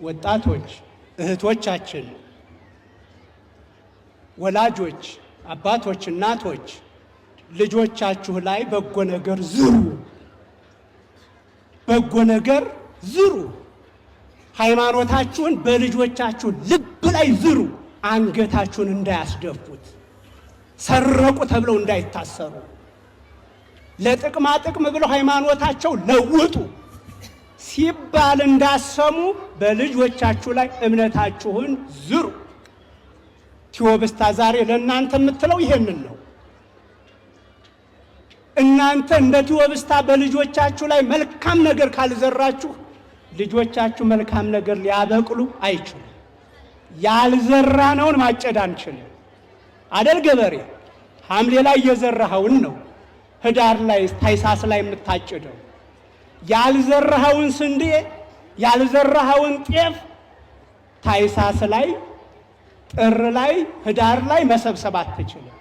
ወጣቶች እህቶቻችን፣ ወላጆች፣ አባቶች፣ እናቶች ልጆቻችሁ ላይ በጎ ነገር ዝሩ፣ በጎ ነገር ዝሩ። ሃይማኖታችሁን በልጆቻችሁ ልብ ላይ ዝሩ። አንገታችሁን እንዳያስደፉት፣ ሰረቁ ተብለው እንዳይታሰሩ፣ ለጥቅማ ጥቅም ብለው ሃይማኖታቸው ለውጡ ሲባል እንዳሰሙ በልጆቻችሁ ላይ እምነታችሁን ዝሩ። ቴዎብስታ ዛሬ ለእናንተ የምትለው ይሄንን ነው። እናንተ እንደ ቴዎብስታ በልጆቻችሁ ላይ መልካም ነገር ካልዘራችሁ ልጆቻችሁ መልካም ነገር ሊያበቅሉ አይችሉም። ያልዘራነውን ማጨድ አንችልም አደል ገበሬ? ሐምሌ ላይ የዘራኸውን ነው ህዳር ላይ ታኅሳስ ላይ የምታጭደው። ያልዘራኸውን ስንዴ ያልዘራኸውን ጤፍ ታኅሳስ ላይ ጥር ላይ ህዳር ላይ መሰብሰብ አትችልም።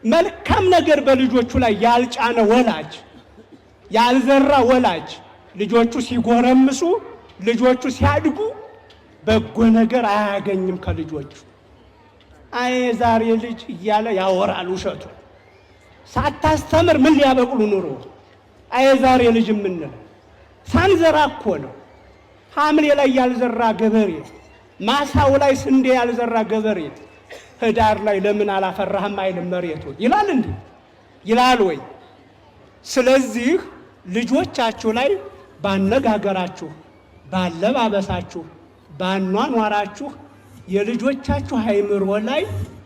መልካም ነገር በልጆቹ ላይ ያልጫነ ወላጅ ያልዘራ ወላጅ ልጆቹ ሲጎረምሱ ልጆቹ ሲያድጉ በጎ ነገር አያገኝም ከልጆቹ። አይ ዛሬ ልጅ እያለ ያወራል ውሸቱ። ሳታስተምር ምን ሊያበቅሉ ኑሮ? አይ ዛሬ ልጅ የምንለው ሳንዘራ እኮ ነው። ሐምሌ ላይ ያልዘራ ገበሬ፣ ማሳው ላይ ስንዴ ያልዘራ ገበሬ ህዳር ላይ ለምን አላፈራህም አይልም መሬቱ ይላል እንዴ? ይላል ወይ? ስለዚህ ልጆቻችሁ ላይ ባነጋገራችሁ፣ ባለባበሳችሁ፣ ባኗኗራችሁ የልጆቻችሁ አእምሮ ላይ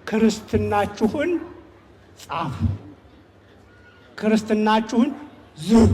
ክርስትናችሁን ጻፉ፣ ክርስትናችሁን ዝሩ።